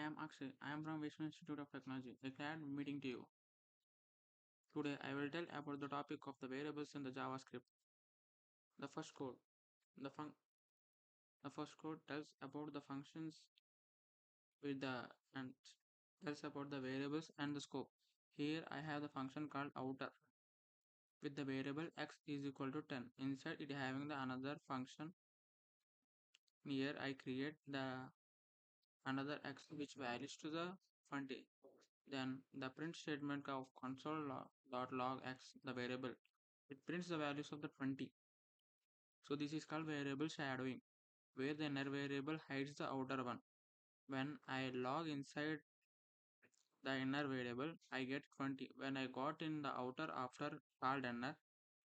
am Akshay. I am from Vishnu Institute of Technology. A glad meeting to you. Today I will tell about the topic of the variables in the JavaScript. The first code. The, fun- the first code tells about the functions with the and tells about the variables and the scope. Here I have the function called outer with the variable x is equal to 10. Inside it having the another function. Here I create the another x which values to the 20. Then the print statement of console.log x, the variable, it prints the values of the 20. So this is called variable shadowing, where the inner variable hides the outer one. When I log inside the inner variable, I get 20. When I got in the outer after called inner,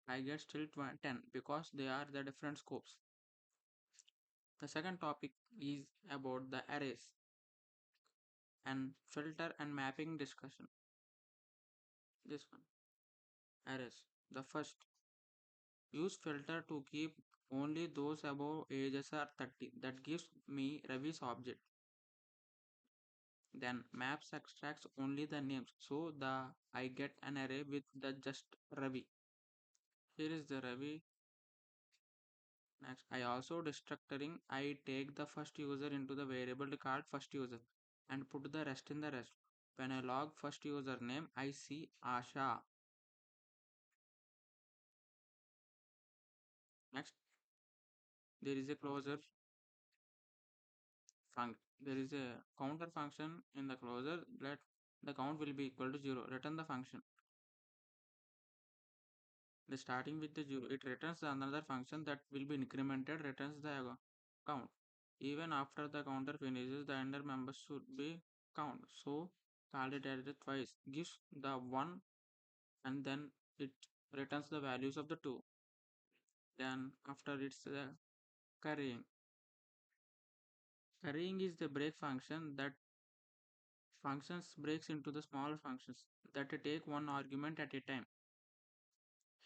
I get still 10 because they are the different scopes. The second topic is about the arrays and filter and mapping discussion. This one, arrays. The first, use filter to keep only those above ages are 30. That gives me Ravi's object. Then maps extracts only the names. So the I get an array with the just Ravi. Here is the Ravi. Next, I also destructuring. I take the first user into the variable called first user and put the rest in the rest. When I log first user name, I see Asha. Next, there is a closure there is a counter function in the closure. Let the count will be equal to 0. Return the function. The starting with the 0, it returns another function that will be incremented, returns the count. Even after the counter finishes, the ender members should be count. So call it as it twice, gives the 1 and then it returns the values of the 2. Then after it's the currying. Currying is the break function that functions breaks into the small functions that take one argument at a time.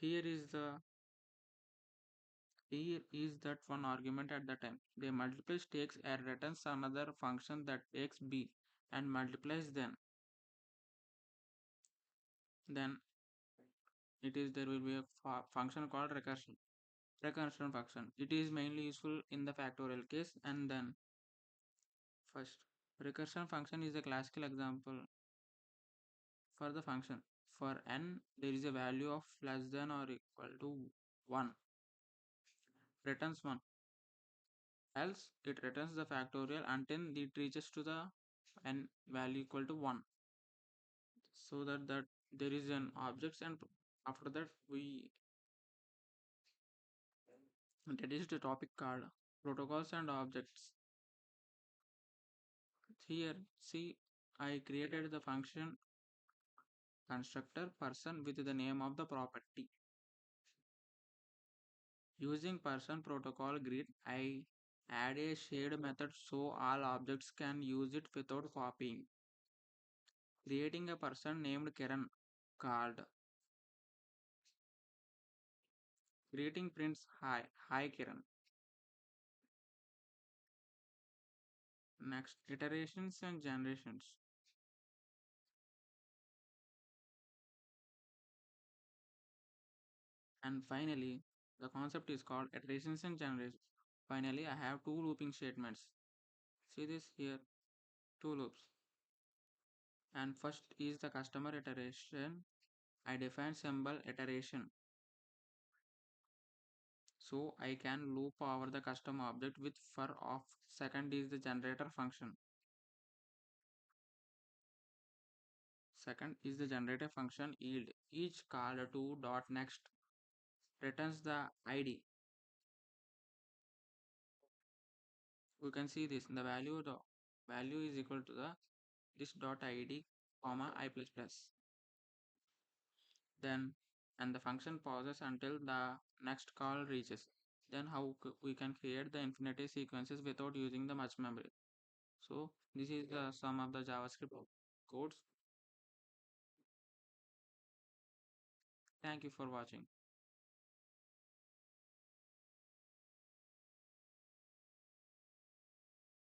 Here is the here is that one argument at the time. The multiple takes and returns another function that takes b and multiplies them. Then it is there will be a function called recursion. Recursion function. It is mainly useful in the factorial case. And then first, recursion function is a classical example for the function. For n, there is a value of less than or equal to 1. Returns 1. Else, it returns the factorial until it reaches to the n value equal to 1. So that there is an objects and after that we that is the topic called protocols and objects. Here, see, I created the function constructor person with the name of the property. Using person protocol grid, I add a shared method so all objects can use it without copying. Creating a person named Kiran called greeting prints hi Kiran. Next, iterations and generations. And finally, the concept is called iterations and generations. Finally, I have two looping statements. See this here, two loops. And first is the customer iteration. I define symbol iteration. So I can loop over the custom object with for of. Second is the generator function. Second is the generator function yield. Each call to dot next returns the ID. We can see this. The value is equal to the this dot id comma I plus plus. Then and the function pauses until the next call reaches. Then how we can create the infinity sequences without using the much memory. So this is the sum of the JavaScript codes. Thank you for watching.